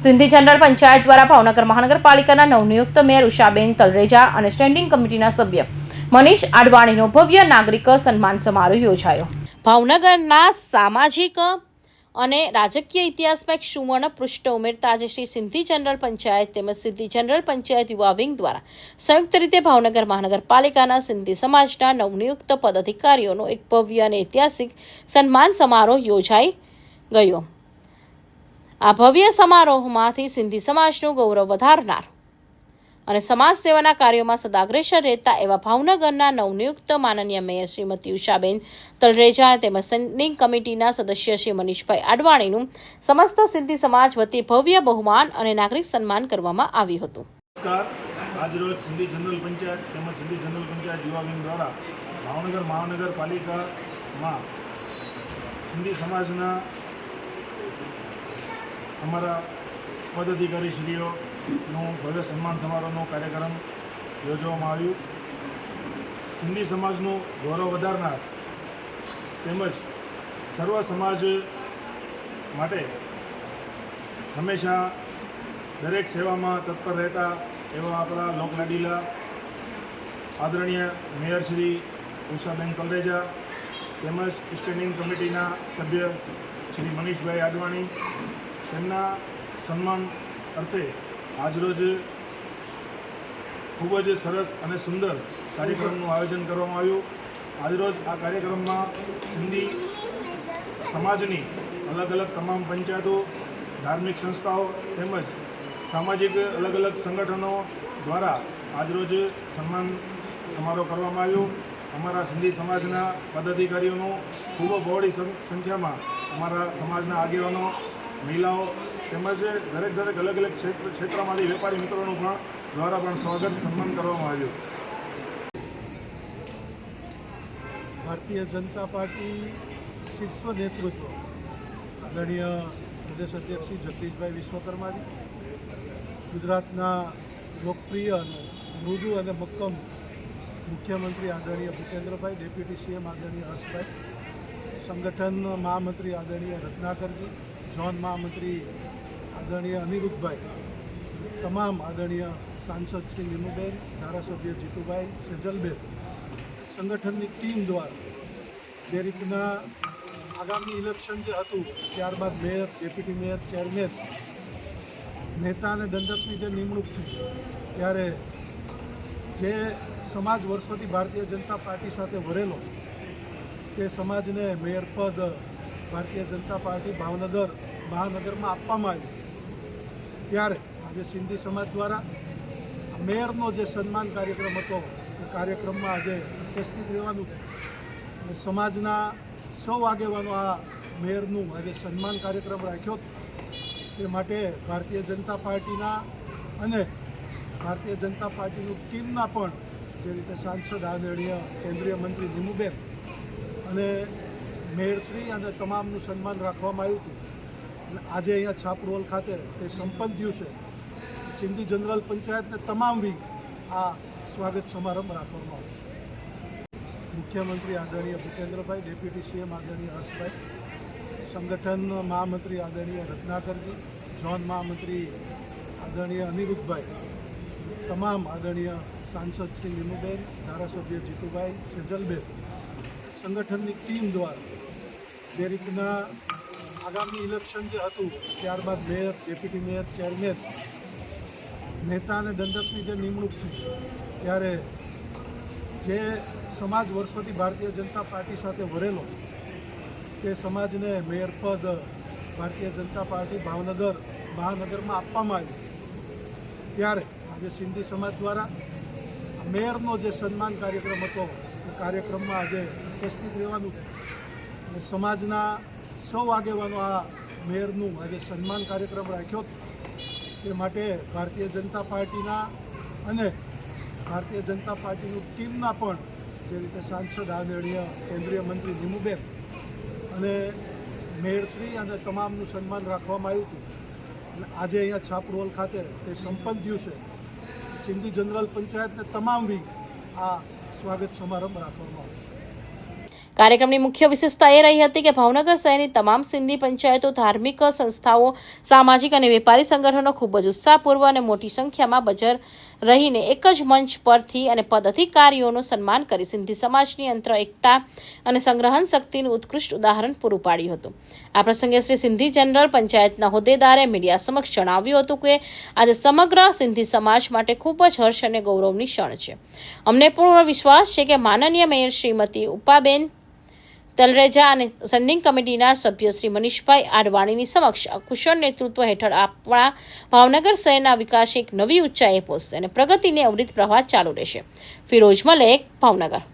Sindhi general panchayat દ્વારા ભાવનગર મહાનગરપાલિકાના નવનિયુક્ત મેયર ઉષાબેન તલરેજા અને સ્ટેન્ડિંગ કમિટીના સભ્ય મનીષ આડવાણીનો ભવ્ય નાગરિક સન્માન સમારોહ યોજાયો। ભાવનગરના સામાજિક અને રાજકીય ઇતિહાસમાં એક સુવર્ણ પૃષ્ઠ ઉમેરતા આજે શ્રી સિંધી જનરલ પંચાયત તેમજ સિંધી જનરલ પંચાયત યુવા વિંગ દ્વારા સંયુક્ત રીતે ભાવનગર મહાનગરપાલિકાના સિંધી સમાજના નવનિયુક્ત પદાધિકારીઓનો એક ભવ્ય અને ઐતિહાસિક સન્માન સમારોહ યોજાઈ ગયો। આ ભવ્ય સમારોહમાંથી સિંધી સમાજનું ગૌરવ વધારનાર અને સમાજ સેવાના કાર્યોમાં સદાગ્રેસર રહેતા એવા ભાવનગરના નવનિયુક્ત માનનીય મેયર શ્રીમતી ઉષાબેન તલરેજા તેમજ સ્ટેન્ડિંગ કમિટીના સદસ્ય શ્રી મનીષભાઈ આડવાણીનું સમસ્ત સિંધી સમાજ વતી ભવ્ય બહુમાન અને નાગરિક સન્માન કરવામાં આવ્યું હતું। નમસ્કાર। આજરોજ સિંધી જનરલ પંચાયત તેમજ સિંધી જનરલ પંચાયત યુવા વિંગ દ્વારા ભાવનગર મહાનગરપાલિકામાં સિંધી સમાજના અમારા પદાધિકારીશ્રીઓનું ભવ્ય સન્માન સમારોહનો કાર્યક્રમ યોજવામાં આવ્યું। સિંધી સમાજનું ગૌરવ વધારનાર તેમજ સર્વ સમાજ માટે હંમેશા દરેક સેવામાં તત્પર રહેતા એવા આપણા લોકલાડીલા આદરણીય મેયર શ્રી ઉષાબેન તલરેજા તેમજ સ્ટેન્ડિંગ કમિટીના સભ્ય શ્રી મનીષભાઈ આડવાણી તેમના સન્માન અર્થે આજરોજ ખૂબ જ સરસ અને સુંદર કાર્યક્રમનું આયોજન કરવામાં આવ્યું। આજરોજ આ કાર્યક્રમમાં સિંધી સમાજની અલગ અલગ તમામ પંચાયતો, ધાર્મિક સંસ્થાઓ તેમજ સામાજિક અલગ અલગ સંગઠનો દ્વારા આજરોજ સન્માન સમારોહ કરવામાં આવ્યો। અમારા સિંધી સમાજના પદાધિકારીઓનું ખૂબ બહોળી સંખ્યામાં અમારા સમાજના આગેવાનો, મહિલાઓ તેમજ દરેક અલગ અલગ ક્ષેત્રમાંથી વેપારી મિત્રોનું પણ દ્વારા પણ સ્વાગત સન્માન કરવામાં આવ્યું। ભારતીય જનતા પાર્ટી શીર્ષ નેતૃત્વ આદરણીય પ્રદેશ અધ્યક્ષ શ્રી જગદીશભાઈ વિશ્વકર્માજી, ગુજરાતના લોકપ્રિય અને મૃદુ અને મક્કમ મુખ્યમંત્રી આદરણીય ભૂપેન્દ્રભાઈ, ડેપ્યુટી સીએમ આદરણીય હર્ષભાઈ, સંગઠન મહામંત્રી આદરણીય રત્નાકરજી, ઝોન મહામંત્રી આદરણીય અનિરુદ્ધભાઈ, તમામ આદરણીય સાંસદ શ્રી નીમુબેન, ધારાસભ્ય જીતુભાઈ, સેજલબેન, સંગઠનની ટીમ દ્વારા જે રીતના આગામી ઇલેક્શન જે હતું ત્યારબાદ મેયર, ડેપ્યુટી મેયર, ચેરમેન, નેતા અને દંડકની જે નિમણૂક થઈ ત્યારે જે સમાજ વર્ષોથી ભારતીય જનતા પાર્ટી સાથે વરેલો છે તે સમાજને મેયર પદ ભારતીય જનતા પાર્ટી ભાવનગર મહાનગરમાં આપવામાં આવ્યું ત્યારે આજે સિંધી સમાજ દ્વારા મેયરનો જે સન્માન કાર્યક્રમ હતો એ કાર્યક્રમમાં આજે ઉપસ્થિત રહેવાનું છે અને સમાજના સૌ આગેવાનો આ મેયરનું આજે સન્માન કાર્યક્રમ રાખ્યો તે માટે ભારતીય જનતા પાર્ટીના અને ભારતીય જનતા પાર્ટીની ટીમના પણ જે રીતે સાંસદ આદરણીય કેન્દ્રીય મંત્રી નીમુબેન અને મેયરશ્રી અને તમામનું સન્માન રાખવામાં આવ્યું હતું। આજે અહીંયા છાપરોલ ખાતે તે સંપન્ન થયું છે। સિંધી જનરલ પંચાયતને તમામ વિંગ આ સ્વાગત સમારંભ રાખવામાં આવ્યો। મુખ્યમંત્રી આદરણીય ભૂપેન્દ્રભાઈ, ડેપ્યુટી સીએમ આદરણીય હર્ષભાઈ, સંગઠન મહામંત્રી આદરણીય રત્નાકરજી, ઝોન મહામંત્રી આદરણીય અનિરુદ્ધભાઈ, તમામ આદરણીય સાંસદ શ્રી નીમુબેન, ધારાસભ્ય જીતુભાઈ, સેજલબેન, સંગઠનની ટીમ દ્વારા જે રીતના આગામી ઇલેક્શન જે હતું ત્યારબાદ મેયર, ડેપ્યુટી મેયર, ચેરમેન, નેતા અને દંડકની જે નિમણૂક થઈ ત્યારે જે સમાજ વર્ષોથી ભારતીય જનતા પાર્ટી સાથે વરેલો છે તે સમાજને મેયર પદ ભારતીય જનતા પાર્ટી ભાવનગર મહાનગરમાં આપવામાં આવ્યું ત્યારે આજે સિંધી સમાજ દ્વારા મેયરનો જે સન્માન કાર્યક્રમ હતો એ કાર્યક્રમમાં આજે ઉપસ્થિત રહેવાનું છે અને સમાજના સૌ આગેવાનો આ મેયરનું આજે સન્માન કાર્યક્રમ રાખ્યો તે માટે ભારતીય જનતા પાર્ટીના અને ભારતીય જનતા પાર્ટીની ટીમના પણ જે રીતે સાંસદ આદરણીય કેન્દ્રીય મંત્રી નીમુબેન અને મેયરશ્રી અને તમામનું સન્માન રાખવામાં આવ્યું હતું અને આજે અહીંયા છાપરોલ ખાતે તે સંપન્ન થયું છે। સિંધી જનરલ પંચાયતને તમામ વિંગ આ સ્વાગત સમારંભ રાખવામાં આવ્યો। કાર્યક્રમની મુખ્ય વિશેષતા એ રહી હતી કે ભાવનગર શહેરની તમામ સિંધી પંચાયતો, ધાર્મિક સંસ્થાઓ, સામાજિક અને વેપારી સંગઠનો ખૂબ જ ઉત્સાહપૂર્વક અને મોટી સંખ્યામાં બજાર રહીને એક જ મંચ પરથી અને પદ અધિકારીઓનું સન્માન કરી સિંધી સમાજની અંતર એકતા અને સંગ્રહણ શક્તિનું ઉત્કૃષ્ટ ઉદાહરણ પૂરું પાડ્યું હતું. આ પ્રસંગે શ્રી સિંધી જનરલ પંચાયતના હોદ્દેદારે મીડિયા સમક્ષ જણાવ્યું હતું કે આજે સમગ્ર સિંધી સમાજ માટે ખૂબ જ હર્ષ અને ગૌરવની ક્ષણ છે. અમને પૂર્ણ વિશ્વાસ છે કે માનનીય મેયર શ્રીમતી ઉપાબેન તલરેજા અને સ્ટેન્ડિંગ કમિટીના સભ્ય શ્રી મનીષભાઈ આડવાણીની સમક્ષ કુશળ નેતૃત્વ હેઠળ આપણા ભાવનગર શહેરના વિકાસ એક નવી ઊંચાઈએ પહોંચશે અને પ્રગતિને અવિરત પ્રવાહ ચાલુ રહેશે. ફિરોઝ મલેક, ભાવનગર.